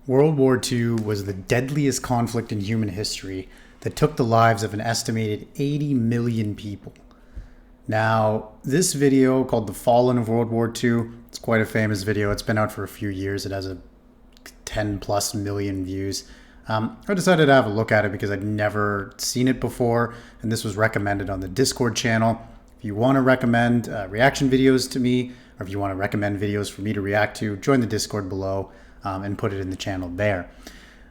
World War II was the deadliest conflict in human history that took the lives of an estimated 80 million people. Now, this video called The Fallen of World War II, it's quite a famous video. It's been out for a few years. It has a 10 plus million views. I decided to have a look at it because I'd never seen it before, and this was recommended on the Discord channel. If you want to recommend reaction videos to me, or if you want to recommend videos for me to react to, join the Discord below and put it in the channel there.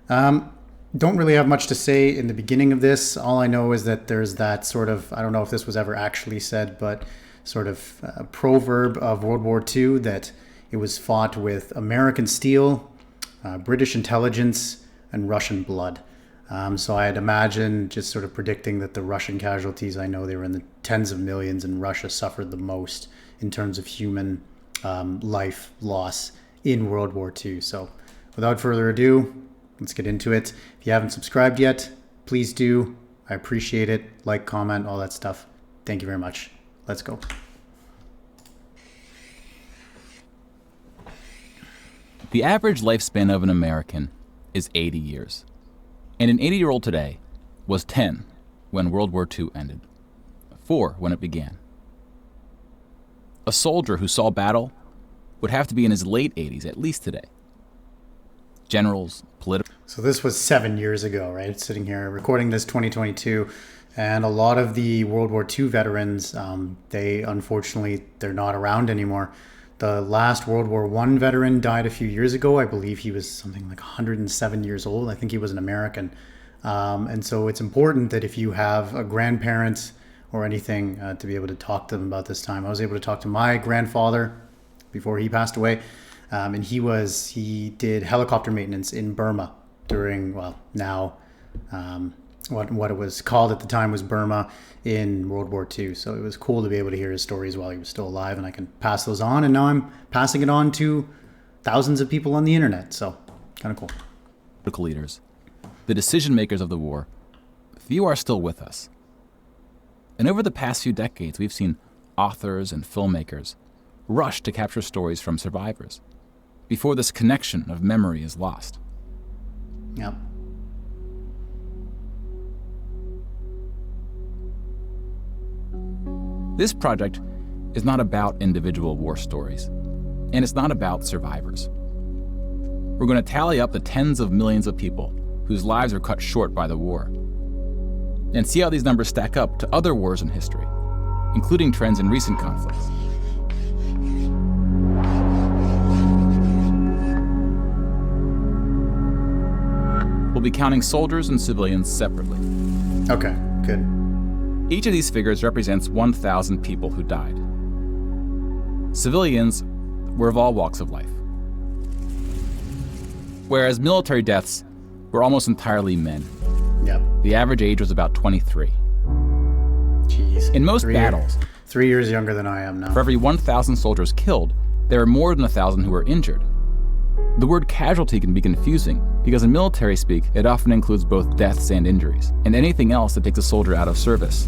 Don't really have much to say in the beginning of this. All I know is that there's that sort of, I don't know if this was ever actually said, but sort of proverb of World War II that it was fought with American steel, British intelligence, and Russian blood. So I'd imagine, just sort of predicting, that the Russian casualties, I know they were in the tens of millions, and Russia suffered the most in terms of human life loss in World War II. So without further ado, let's get into it. If you haven't subscribed yet, please do. I appreciate it. Like, comment, all that stuff. Thank you very much. Let's go. The average lifespan of an American is 80 years. And an 80-year-old today was 10 when World War II ended, 4 when it began. A soldier who saw battle would have to be in his late 80s, at least today. Generals, political... So this was 7 years ago, right? Sitting here recording this 2022, and a lot of the World War II veterans, unfortunately, they're not around anymore. The last World War I veteran died a few years ago. I believe he was something like 107 years old. I think he was an American. And so it's important that if you have a grandparent or anything to be able to talk to them about this time. I was able to talk to my grandfather before he passed away. And he did helicopter maintenance in Burma during, well, now what it was called at the time was Burma in World War II. So it was cool to be able to hear his stories while he was still alive, and I can pass those on. And now I'm passing it on to thousands of people on the internet. So kind of cool. Political leaders, the decision makers of the war, few are still with us. And over the past few decades, we've seen authors and filmmakers rush to capture stories from survivors before this connection of memory is lost. Yep. This project is not about individual war stories, and it's not about survivors. We're going to tally up the tens of millions of people whose lives were cut short by the war, and see how these numbers stack up to other wars in history, including trends in recent conflicts. We'll be counting soldiers and civilians separately. Okay, good. Each of these figures represents 1,000 people who died. Civilians were of all walks of life, whereas military deaths were almost entirely men. Yep. The average age was about 23. Jeez. In most battles, 3 years younger than I am now. for every 1,000 soldiers killed, there are more than 1,000 who were injured. The word casualty can be confusing because in military speak, it often includes both deaths and injuries, and anything else that takes a soldier out of service.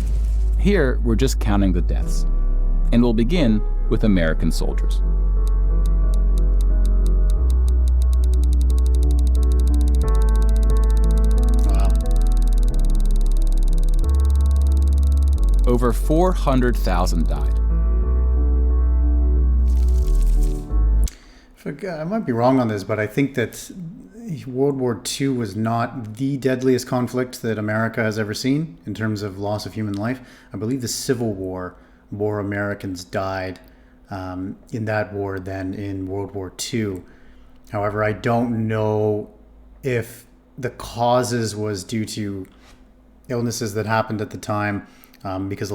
Here, we're just counting the deaths, and we'll begin with American soldiers. Wow. Over 400,000 died. I might be wrong on this, but I think that World War II was not the deadliest conflict that America has ever seen in terms of loss of human life. I believe the Civil War, more Americans died in that war than in World War II. However, I don't know if the causes was due to illnesses that happened at the time, because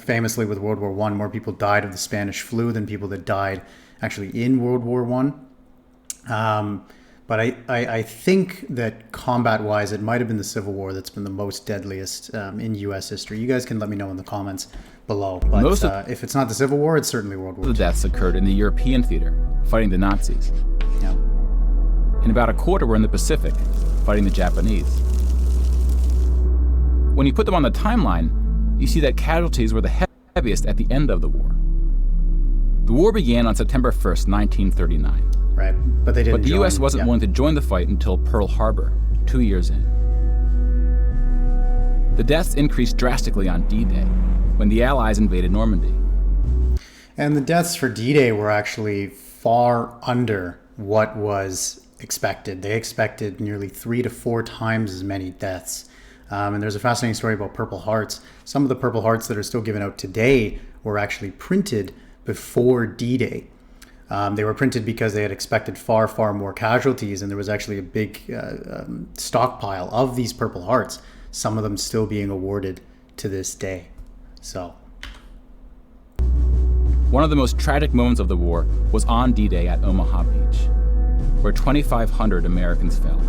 famously with World War I, more people died of the Spanish flu than people that died actually in World War I. But I think that combat-wise, it might have been the Civil War that's been the most deadliest in U.S. history. You guys can let me know in the comments below. But if it's not the Civil War, it's certainly World War II. The deaths occurred in the European theater, fighting the Nazis. Yeah. And about a quarter were in the Pacific, fighting the Japanese. When you put them on the timeline, you see that casualties were the heaviest at the end of the war. The war began on September 1st, 1939, Right, but they didn't. But the U.S. wasn't willing to join the fight until Pearl Harbor, 2 years in. The deaths increased drastically on D-Day, when the Allies invaded Normandy. And the deaths for D-Day were actually far under what was expected. They expected nearly 3 to 4 times as many deaths. And there's a fascinating story about Purple Hearts. Some of the Purple Hearts that are still given out today were actually printed before D-Day. They were printed because they had expected far, far more casualties, and there was actually a big stockpile of these Purple Hearts, some of them still being awarded to this day. So, one of the most tragic moments of the war was on D-Day at Omaha Beach, where 2,500 Americans fell.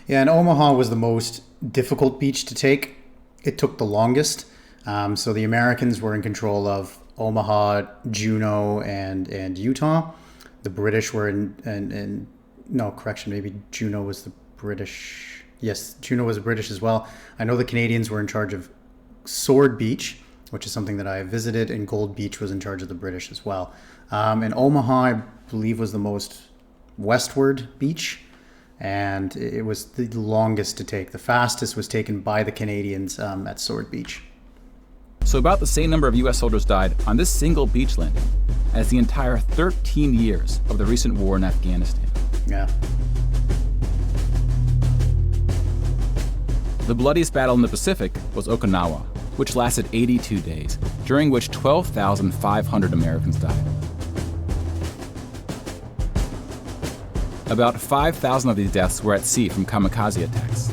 Yeah, and Omaha was the most difficult beach to take. It took the longest. So the Americans were in control of Omaha, Juneau, and Utah. The British were maybe Juneau was the British. Yes, Juneau was the British as well. I know the Canadians were in charge of Sword Beach, which is something that I have visited, and Gold Beach was in charge of the British as well. And Omaha, I believe, was the most westward beach, and it was the longest to take. The fastest was taken by the Canadians at Sword Beach. So about the same number of U.S. soldiers died on this single beach landing as the entire 13 years of the recent war in Afghanistan. Yeah. The bloodiest battle in the Pacific was Okinawa, which lasted 82 days, during which 12,500 Americans died. About 5,000 of these deaths were at sea from kamikaze attacks.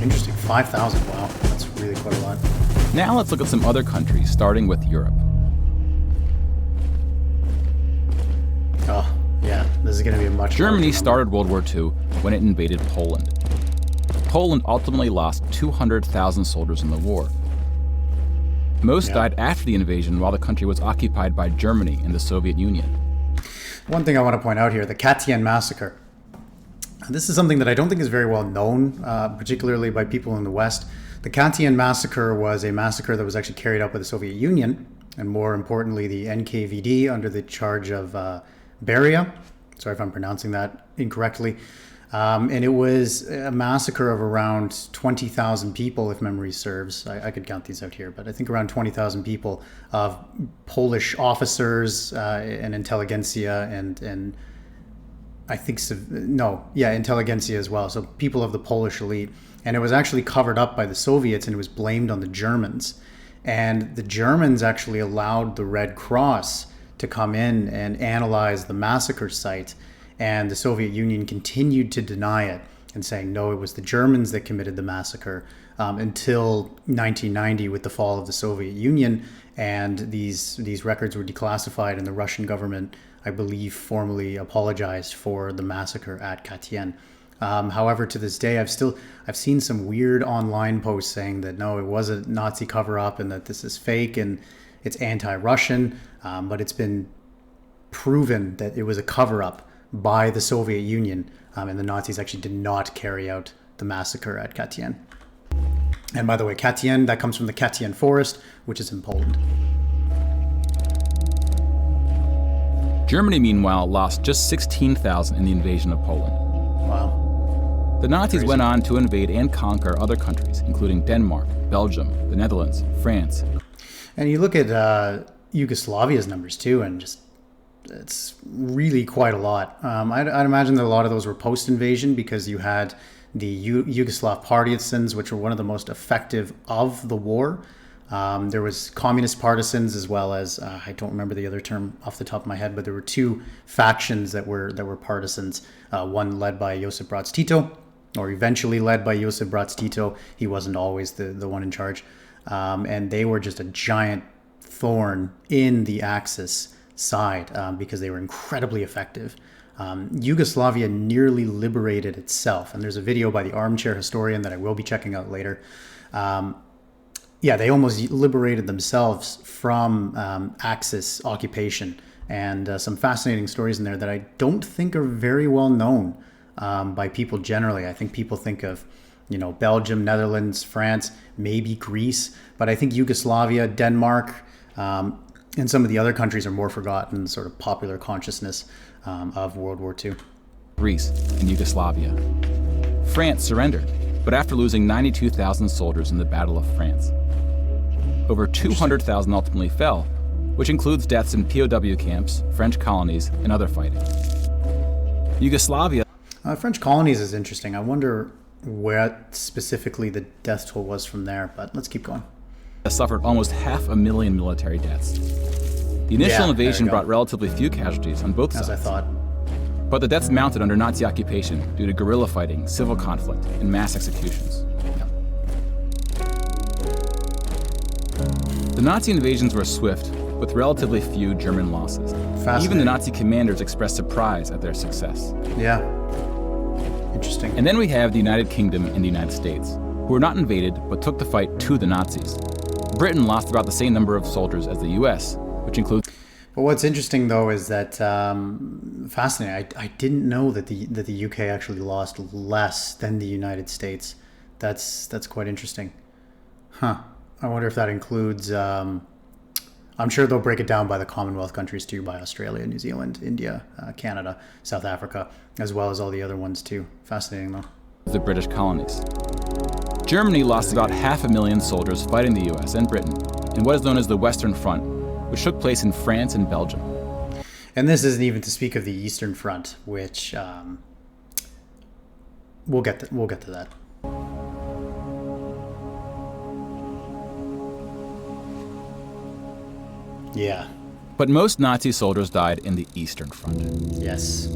Interesting. 5,000. Wow. That's really quite a lot. Now let's look at some other countries, starting with Europe. Oh, yeah. This is going to be a much Germany started World War II when it invaded Poland. Poland ultimately lost 200,000 soldiers in the war. Most died after the invasion while the country was occupied by Germany and the Soviet Union. One thing I want to point out here, the Katyn massacre. This is something that I don't think is very well known, particularly by people in the West. The Katyn massacre was a massacre that was actually carried out by the Soviet Union, and more importantly, the NKVD under the charge of Beria. Sorry if I'm pronouncing that incorrectly. And it was a massacre of around 20,000 people, if memory serves. I could count these out here, but I think around 20,000 people of Polish officers and intelligentsia and I think, intelligentsia as well. So people of the Polish elite. And it was actually covered up by the Soviets, and it was blamed on the Germans. And the Germans actually allowed the Red Cross to come in and analyze the massacre site. And the Soviet Union continued to deny it and saying, no, it was the Germans that committed the massacre until 1990 with the fall of the Soviet Union. And these records were declassified, and the Russian government, I believe, formally apologized for the massacre at Katyn. However, to this day, I've seen some weird online posts saying that no, it was a Nazi cover-up and that this is fake and it's anti-Russian. But it's been proven that it was a cover-up by the Soviet Union, and the Nazis actually did not carry out the massacre at Katyn. And by the way, Katyn, that comes from the Katyn forest, which is in Poland. Germany, meanwhile, lost just 16,000 in the invasion of Poland. Wow. The Nazis went on to invade and conquer other countries, including Denmark, Belgium, the Netherlands, France. And you look at Yugoslavia's numbers too, and just it's really quite a lot. I'd imagine that a lot of those were post-invasion because you had the Yugoslav partisans, which were one of the most effective of the war. There was communist partisans as well as I don't remember the other term off the top of my head, but there were two factions that were partisans. One led by Josip Broz Tito, or eventually led by Josip Broz Tito. He wasn't always the one in charge, and they were just a giant thorn in the Axis side because they were incredibly effective. Yugoslavia nearly liberated itself, and there's a video by the armchair historian that I will be checking out later. They almost liberated themselves from Axis occupation, and some fascinating stories in there that I don't think are very well known by people generally. I think people think of, Belgium, Netherlands, France, maybe Greece, but I think Yugoslavia, Denmark, And some of the other countries are more forgotten, sort of popular consciousness of World War II. Greece, and Yugoslavia. France surrendered, but after losing 92,000 soldiers in the Battle of France. Over 200,000 ultimately fell, which includes deaths in POW camps, French colonies, and other fighting. Yugoslavia. French colonies is interesting. I wonder where specifically the death toll was from there, but let's keep going. Suffered almost 500,000 military deaths. The initial invasion brought relatively few casualties on both sides. As I thought. But the deaths mounted under Nazi occupation due to guerrilla fighting, civil conflict, and mass executions. The Nazi invasions were swift, with relatively few German losses. Even the Nazi commanders expressed surprise at their success. Yeah. Interesting. And then we have the United Kingdom and the United States, who were not invaded but took the fight to the Nazis. Britain lost about the same number of soldiers as the US, which includes... But what's interesting, though, is that, fascinating, I didn't know that the UK actually lost less than the United States. That's quite interesting. Huh. I wonder if that includes... I'm sure they'll break it down by the Commonwealth countries, too, by Australia, New Zealand, India, Canada, South Africa, as well as all the other ones, too. Fascinating, though. The British colonies. Germany lost about 500,000 soldiers fighting the US and Britain in what is known as the Western Front, which took place in France and Belgium. And this isn't even to speak of the Eastern Front, which we'll get to that. Yeah. But most Nazi soldiers died in the Eastern Front. Yes.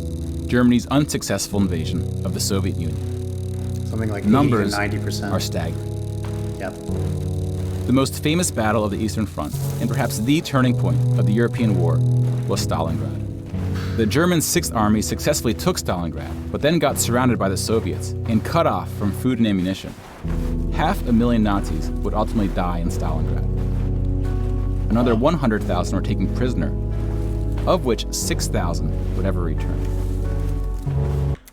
Germany's unsuccessful invasion of the Soviet Union. Something like numbers 90% are staggering. Yep. The most famous battle of the Eastern Front, and perhaps the turning point of the European war, was Stalingrad. The German Sixth Army successfully took Stalingrad, but then got surrounded by the Soviets and cut off from food and ammunition. 500,000 Nazis would ultimately die in Stalingrad. Another 100,000 were taken prisoner, of which 6,000 would ever return.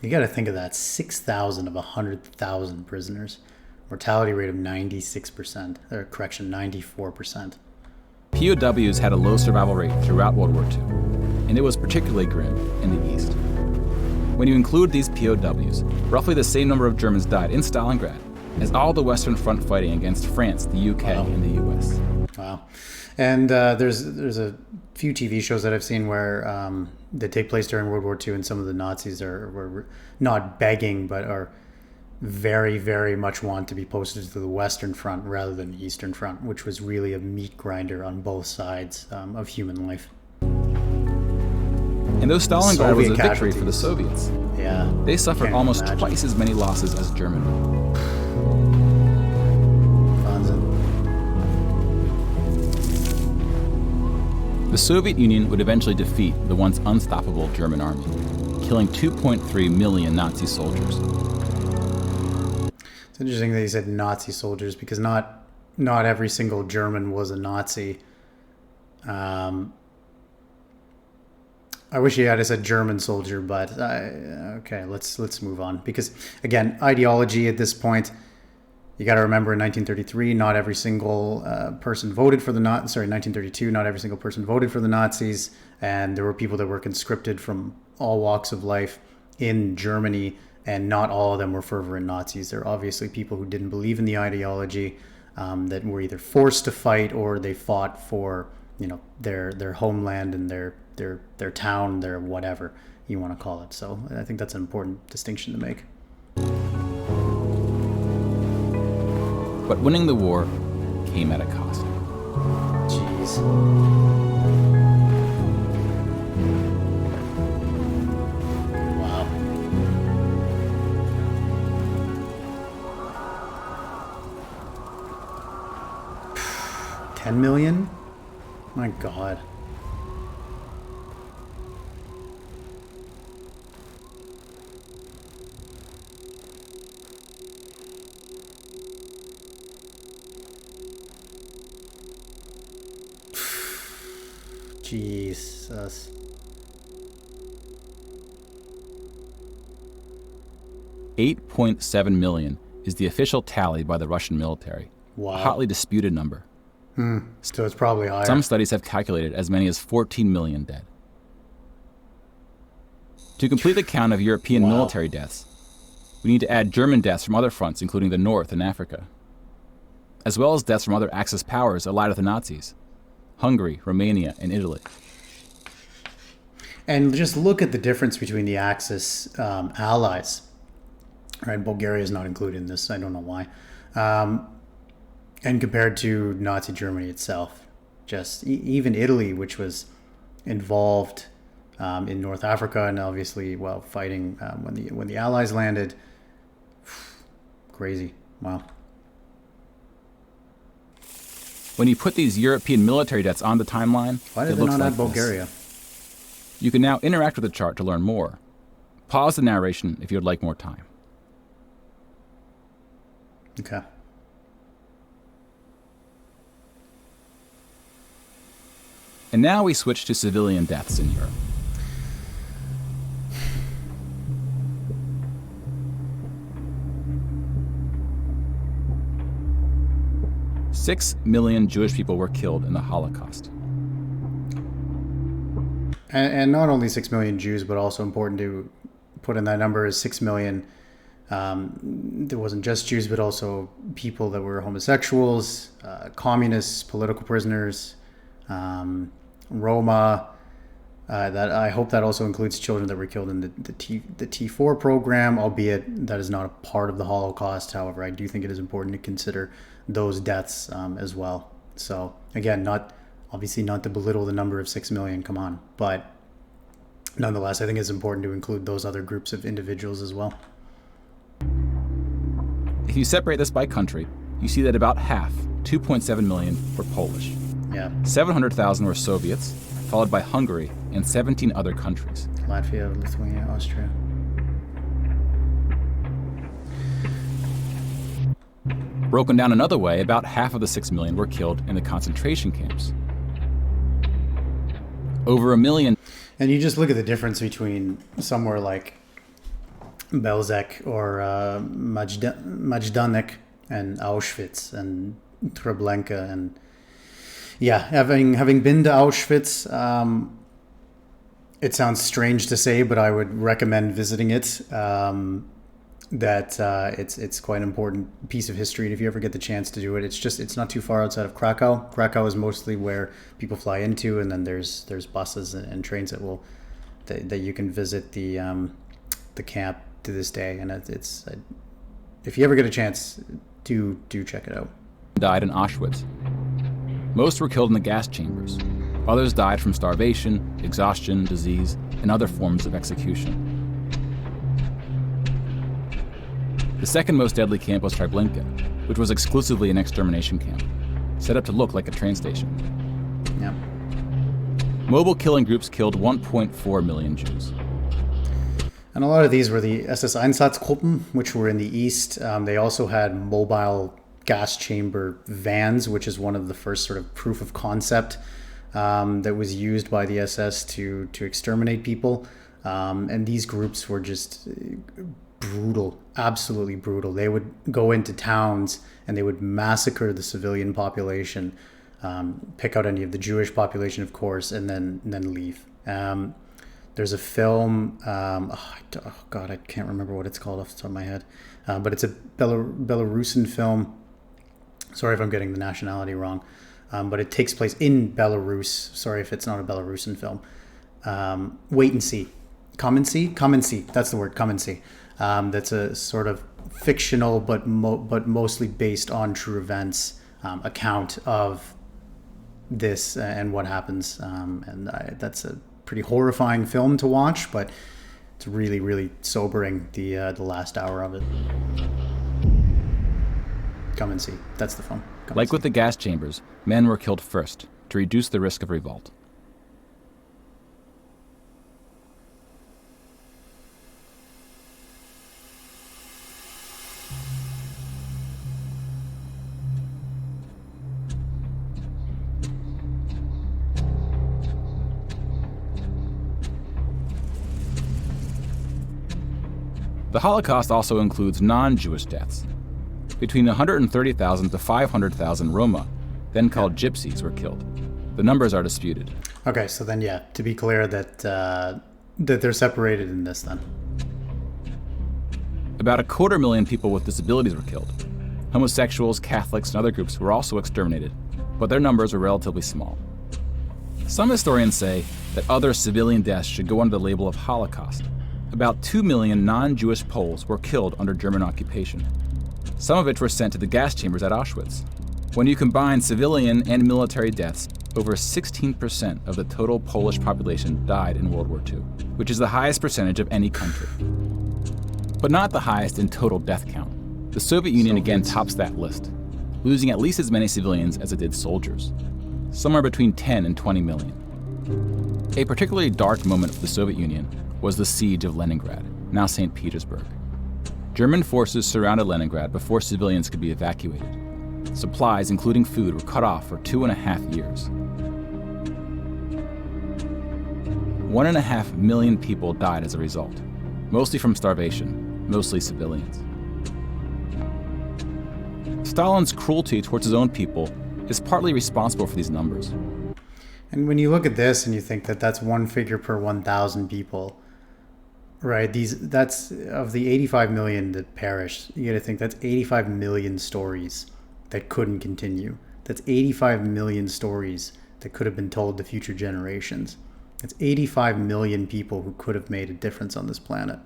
You got to think of that, 6,000 of 100,000 prisoners. Mortality rate of 96%, or correction, 94%. POWs had a low survival rate throughout World War II, and it was particularly grim in the East. When you include these POWs, roughly the same number of Germans died in Stalingrad as all the Western Front fighting against France, the UK, and the US. Wow. And there's a few TV shows that I've seen where that take place during World War II, and some of the Nazis were not begging, but are very, very much want to be posted to the Western Front rather than the Eastern Front, which was really a meat grinder on both sides of human life. And though Stalingrad was a victory for the Soviets, they suffered almost twice as many losses as Germany. The Soviet Union would eventually defeat the once unstoppable German army, killing 2.3 million Nazi soldiers. It's interesting that you said Nazi soldiers, because not every single German was a Nazi. I wish you had said German soldier, but okay, let's move on. Because again, ideology at this point, you got to remember in 1933, not every single person voted for the Nazis. Sorry, 1932, not every single person voted for the Nazis, and there were people that were conscripted from all walks of life in Germany, and not all of them were fervent Nazis. There are obviously people who didn't believe in the ideology, that were either forced to fight or they fought for, their homeland and their town, their whatever you want to call it. So I think that's an important distinction to make. But winning the war came at a cost. Jeez. Wow. $10 million? My God. Jesus. $8.7 million is the official tally by the Russian military. Wow. A hotly disputed number. So it's probably higher. Some studies have calculated as many as 14 million dead. To complete the count of European military deaths, we need to add German deaths from other fronts, including the North and Africa, as well as deaths from other Axis powers allied with the Nazis: Hungary, Romania, and Italy. And just look at the difference between the Axis allies. Right, Bulgaria is not included in this. I don't know why. And compared to Nazi Germany itself, just even Italy, which was involved in North Africa and obviously, well, fighting when the Allies landed. Crazy. Wow. When you put these European military deaths on the timeline, Why did it they looks not like add Bulgaria? this. You can now interact with the chart to learn more. Pause the narration if you would like more time. Okay. And now we switch to civilian deaths in Europe. Six million Jewish people were killed in the Holocaust. And not only 6 million Jews, but also important to put in that number is 6 million. There wasn't just Jews, but also people that were homosexuals, communists, political prisoners, Roma. That I hope that also includes children that were killed in the T4 program, albeit that is not a part of the Holocaust. However, I do think it is important to consider those deaths as well. So again, obviously not to belittle the number of 6 million, come on. But nonetheless, I think it's important to include those other groups of individuals as well. If you separate this by country, you see that about half, 2.7 million, were Polish. Yeah. 700,000 were Soviets, followed by Hungary and 17 other countries. Latvia, Lithuania, Austria. Broken down another way, about half of the 6 million were killed in the concentration camps. Over 1 million. And you just look at the difference between somewhere like Belzec or Majdanek and Auschwitz and Treblinka. And yeah, having been to Auschwitz, it sounds strange to say, but I would recommend visiting it. It's quite an important piece of history, and if you ever get the chance to do it, it's not too far outside of Krakow. Krakow is mostly where people fly into, and then there's buses and trains that you can visit the camp to this day. And it's if you ever get a chance, do check it out. Died in Auschwitz. Most were killed in the gas chambers. Others died from starvation, exhaustion, disease, and other forms of execution. The second most deadly camp was Treblinka, which was exclusively an extermination camp, set up to look like a train station. Yeah. Mobile killing groups killed 1.4 million Jews. And a lot of these were the SS Einsatzgruppen, which were in the east. They also had mobile gas chamber vans, which is one of the first sort of proof of concept that was used by the SS to exterminate people. And these groups were just brutal, absolutely brutal. They would go into towns and they would massacre the civilian population, pick out any of the Jewish population, of course, and then leave. There's a film, God, I can't remember what it's called off the top of my head, but it's a Belarusian film. Sorry if I'm getting the nationality wrong, but it takes place in Belarus. Sorry if it's not a Belarusian film. Wait and See. Come and See? Come and See. That's the word, Come and See. That's a sort of fictional but mostly based on true events account of this and what happens. That's a pretty horrifying film to watch, but it's really, really sobering, the last hour of it. Come and See. That's the film. Like with the gas chambers, men were killed first to reduce the risk of revolt. The Holocaust also includes non-Jewish deaths. Between 130,000 to 500,000 Roma then called gypsies, were killed. The numbers are disputed. Okay, so then yeah, to be clear that that they're separated in this then. About 250,000 people with disabilities were killed. Homosexuals, Catholics, and other groups were also exterminated, but their numbers were relatively small. Some historians say that other civilian deaths should go under the label of Holocaust. About 2 million non-Jewish Poles were killed under German occupation, some of which were sent to the gas chambers at Auschwitz. When you combine civilian and military deaths, over 16% of the total Polish population died in World War II, which is the highest percentage of any country. But not the highest in total death count. The Soviet Union again tops that list, losing at least as many civilians as it did soldiers, somewhere between 10 and 20 million. A particularly dark moment for the Soviet Union was the siege of Leningrad, now St. Petersburg. German forces surrounded Leningrad before civilians could be evacuated. Supplies, including food, were cut off for 2.5 years. 1.5 million people died as a result, mostly from starvation, mostly civilians. Stalin's cruelty towards his own people is partly responsible for these numbers. And when you look at this and you think that that's one figure per 1,000 people, right? That's of the 85 million that perished. You got to think that's 85 million stories that couldn't continue. That's 85 million stories that could have been told to future generations. It's 85 million people who could have made a difference on this planet.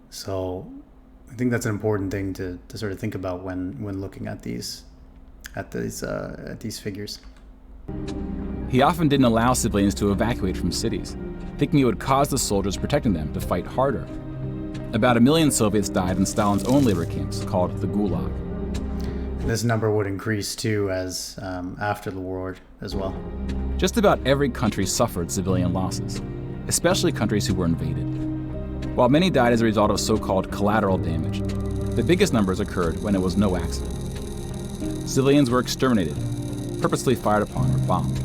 So I think that's an important thing to sort of think about when looking at these figures. He often didn't allow civilians to evacuate from cities, thinking it would cause the soldiers protecting them to fight harder. About 1 million Soviets died in Stalin's own labor camps, called the Gulag. This number would increase too as after the war as well. Just about every country suffered civilian losses, especially countries who were invaded. While many died as a result of so-called collateral damage, the biggest numbers occurred when it was no accident. Civilians were exterminated, purposely fired upon or bombed,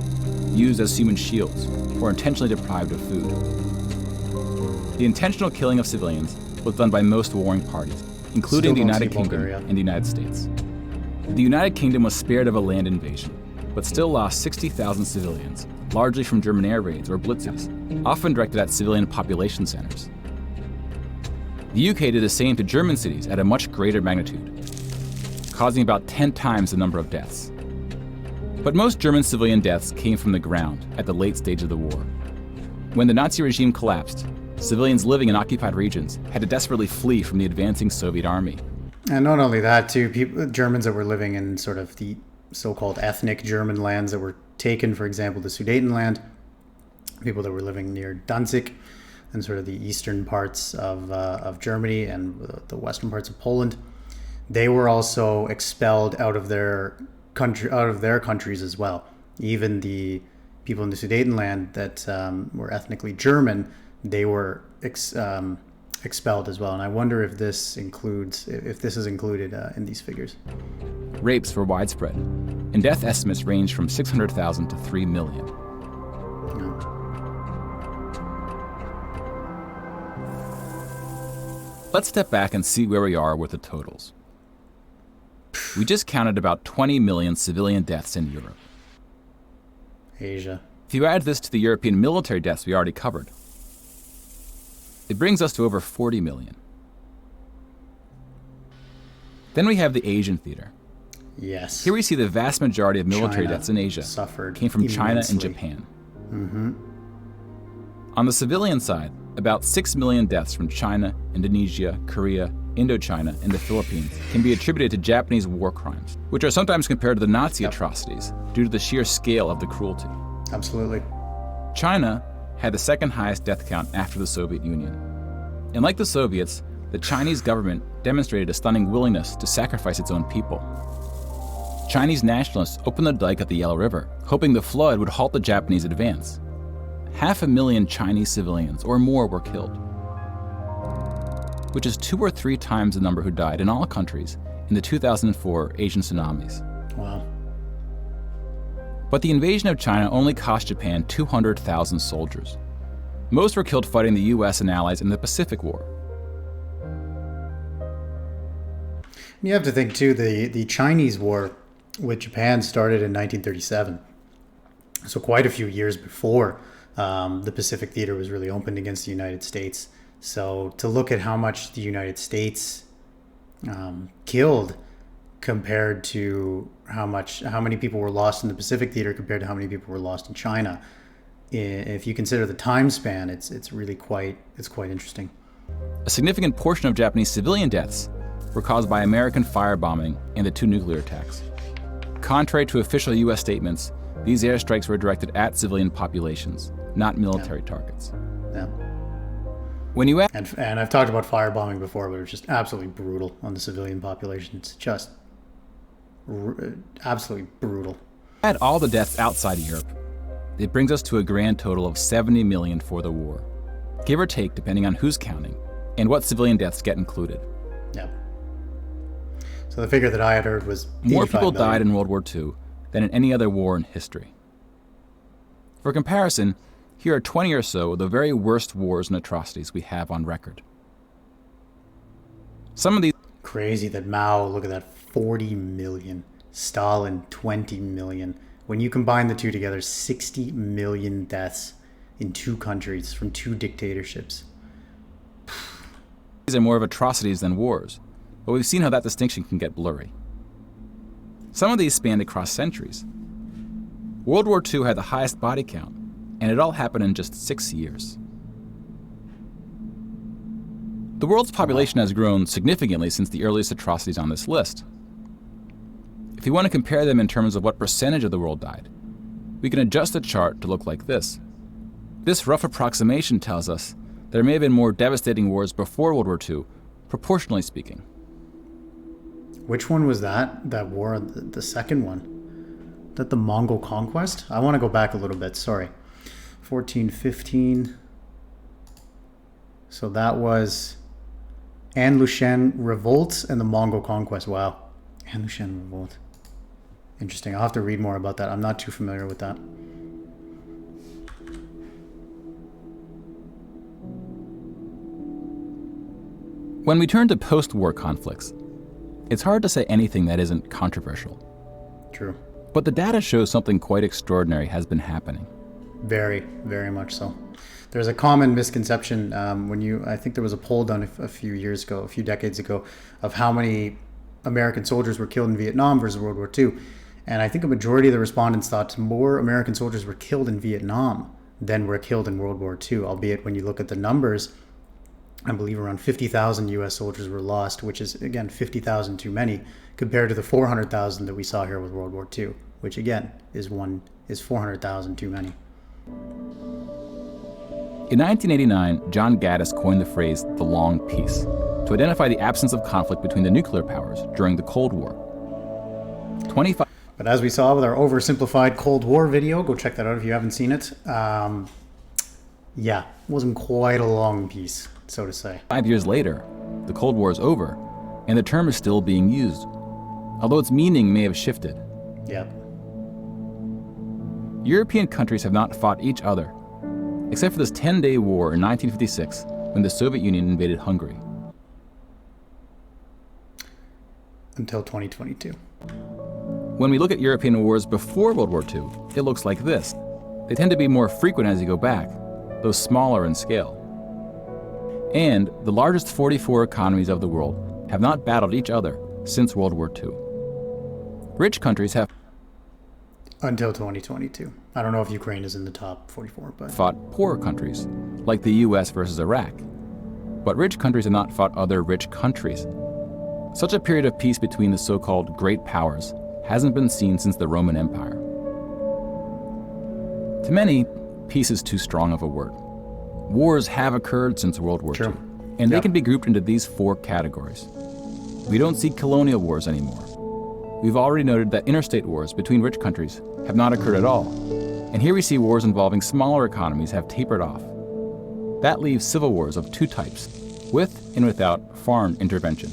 used as human shields, or intentionally deprived of food. The intentional killing of civilians was done by most warring parties, including the United Kingdom Bulgaria and the United States. The United Kingdom was spared of a land invasion, but still lost 60,000 civilians, largely from German air raids or blitzes, often directed at civilian population centers. The UK did the same to German cities at a much greater magnitude, causing about 10 times the number of deaths. But most German civilian deaths came from the ground at the late stage of the war. When the Nazi regime collapsed, civilians living in occupied regions had to desperately flee from the advancing Soviet army. And not only that, too, Germans that were living in sort of the so-called ethnic German lands that were taken, for example, the Sudetenland, people that were living near Danzig and sort of the eastern parts of Germany and the western parts of Poland, they were also expelled out of their countries as well. Even the people in the Sudetenland that were ethnically German, they were expelled as well. And I wonder if this is included in these figures. Rapes were widespread, and death estimates ranged from 600,000 to 3 million. Yeah. Let's step back and see where we are with the totals. We just counted about 20 million civilian deaths in Europe. Asia. If you add this to the European military deaths we already covered, it brings us to over 40 million. Then we have the Asian theater. Yes. Here we see the vast majority of military China deaths in Asia came from China and immensely. Japan. Mm-hmm. On the civilian side, about 6 million deaths from China, Indonesia, Korea, Indochina, and the Philippines can be attributed to Japanese war crimes, which are sometimes compared to the Nazi atrocities due to the sheer scale of the cruelty. Absolutely. China had the second highest death count after the Soviet Union. And like the Soviets, the Chinese government demonstrated a stunning willingness to sacrifice its own people. Chinese nationalists opened the dike at the Yellow River, hoping the flood would halt the Japanese advance. 500,000 Chinese civilians or more were killed, which is 2 or 3 times the number who died in all countries in the 2004 Asian tsunamis. Wow. But the invasion of China only cost Japan 200,000 soldiers. Most were killed fighting the US and allies in the Pacific War. You have to think too, the Chinese war with Japan started in 1937. So quite a few years before the Pacific Theater was really opened against the United States. So to look at how much the United States killed compared to how many people were lost in the Pacific Theater compared to how many people were lost in China, if you consider the time span, it's really quite interesting. A significant portion of Japanese civilian deaths were caused by American firebombing and the 2 nuclear attacks. Contrary to official U.S. statements, these airstrikes were directed at civilian populations, not military targets. Yeah. When you and I've talked about firebombing before, but it was just absolutely brutal on the civilian population. It's just absolutely brutal. add all the deaths outside of Europe, it brings us to a grand total of 70 million for the war, give or take depending on who's counting and what civilian deaths get included. Yeah. So the figure that I had heard was more people million. died in World War II than in any other war in history. For comparison, here are 20 or so of the very worst wars and atrocities we have on record. Some of these... Crazy that Mao, look at that, 40 million. Stalin, 20 million. When you combine the two together, 60 million deaths in 2 countries from 2 dictatorships. These are more of atrocities than wars, but we've seen how that distinction can get blurry. Some of these spanned across centuries. World War II had the highest body count, and it all happened in just 6 years. The world's population has grown significantly since the earliest atrocities on this list. If you want to compare them in terms of what percentage of the world died, we can adjust the chart to look like this. This rough approximation tells us there may have been more devastating wars before World War II, proportionally speaking. Which one was that? That war, the second one? That the Mongol conquest? I want to go back a little bit, sorry. 1415. So that was An Lushan Revolt and the Mongol conquest. Wow. An Lushan Revolt. Interesting. I'll have to read more about that. I'm not too familiar with that. When we turn to post-war conflicts, it's hard to say anything that isn't controversial. True. But the data shows something quite extraordinary has been happening. Very, very much so. There's a common misconception I think there was a poll done a few decades ago, of how many American soldiers were killed in Vietnam versus World War II. And I think a majority of the respondents thought more American soldiers were killed in Vietnam than were killed in World War II, albeit when you look at the numbers, I believe around 50,000 U.S. soldiers were lost, which is, again, 50,000 too many compared to the 400,000 that we saw here with World War II, which, again, is 400,000 too many. In 1989, John Gaddis coined the phrase the long peace to identify the absence of conflict between the nuclear powers during the Cold War. But as we saw with our oversimplified Cold War video, go check that out if you haven't seen it. Yeah, it wasn't quite a long peace, so to say. 5 years later, the Cold War is over, and the term is still being used, although its meaning may have shifted. Yep. European countries have not fought each other, except for this 10-day war in 1956 when the Soviet Union invaded Hungary. Until 2022. When we look at European wars before World War II, it looks like this. They tend to be more frequent as you go back, though smaller in scale. And the largest 44 economies of the world have not battled each other since World War II. Rich countries have until 2022. I don't know if Ukraine is in the top 44, but fought poorer countries, like the US versus Iraq. But rich countries have not fought other rich countries. Such a period of peace between the so-called great powers hasn't been seen since the Roman Empire. To many, peace is too strong of a word. Wars have occurred since World War II, and they can be grouped into these 4 categories. We don't see colonial wars anymore. We've already noted that interstate wars between rich countries have not occurred at all, and here we see wars involving smaller economies have tapered off. That leaves civil wars of 2 types, with and without foreign intervention.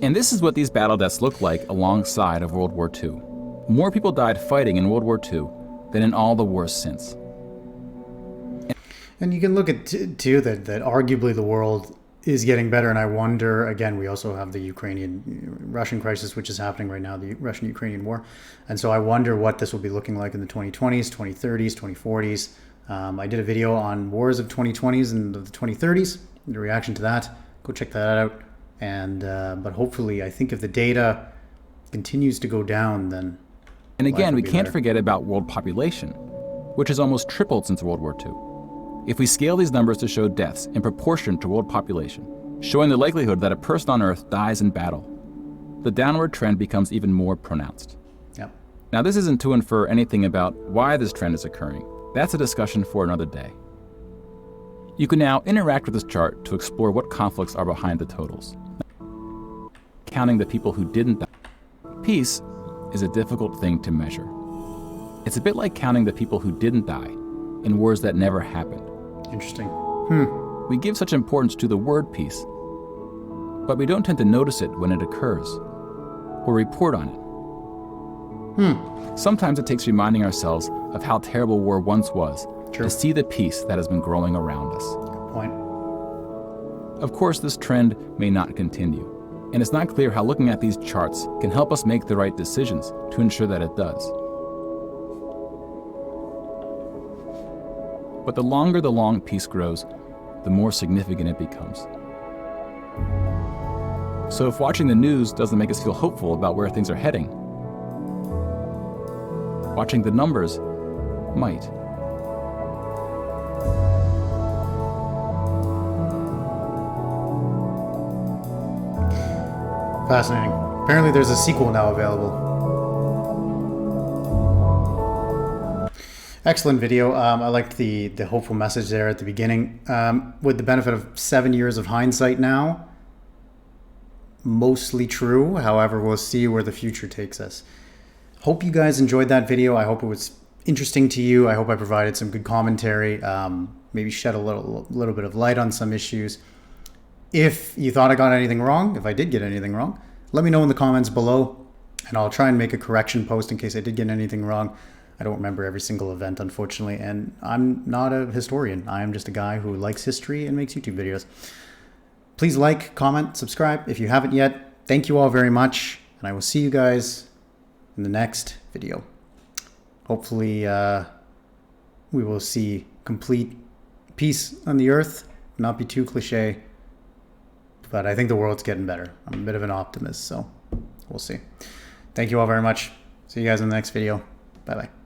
And this is what these battle deaths look like alongside of World War II. More people died fighting in World War II than in all the wars since. And you can look at too that arguably the world is getting better. And I wonder, again, we also have the Russian crisis, which is happening right now, the Russian-Ukrainian war. And so I wonder what this will be looking like in the 2020s, 2030s, 2040s. I did a video on wars of 2020s and of the 2030s, the reaction to that. Go check that out. And but hopefully, I think if the data continues to go down, then... And again, we can't forget about world population, which has almost tripled since World War II. If we scale these numbers to show deaths in proportion to world population, showing the likelihood that a person on Earth dies in battle, the downward trend becomes even more pronounced. Yep. Now, this isn't to infer anything about why this trend is occurring. That's a discussion for another day. You can now interact with this chart to explore what conflicts are behind the totals, counting the people who didn't die. Peace is a difficult thing to measure. It's a bit like counting the people who didn't die in wars that never happened. Interesting. We give such importance to the word peace, but we don't tend to notice it when it occurs or report on it. Sometimes it takes reminding ourselves of how terrible war once was to see the peace that has been growing around us. Good point. Of course, this trend may not continue, and it's not clear how looking at these charts can help us make the right decisions to ensure that it does. But the longer the long peace grows, the more significant it becomes. So if watching the news doesn't make us feel hopeful about where things are heading, watching the numbers might. Fascinating. Apparently there's a sequel now available. Excellent video. I liked the hopeful message there at the beginning. With the benefit of 7 years of hindsight now, mostly true. However, we'll see where the future takes us. Hope you guys enjoyed that video. I hope it was interesting to you. I hope I provided some good commentary, maybe shed a little bit of light on some issues. If you thought I got anything wrong, if I did get anything wrong, let me know in the comments below, and I'll try and make a correction post in case I did get anything wrong. I don't remember every single event, unfortunately, and I'm not a historian. I am just a guy who likes history and makes YouTube videos. Please like, comment, subscribe if you haven't yet. Thank you all very much, and I will see you guys in the next video. Hopefully, we will see complete peace on the earth. Not be too cliche, but I think the world's getting better. I'm a bit of an optimist, so we'll see. Thank you all very much. See you guys in the next video. Bye-bye.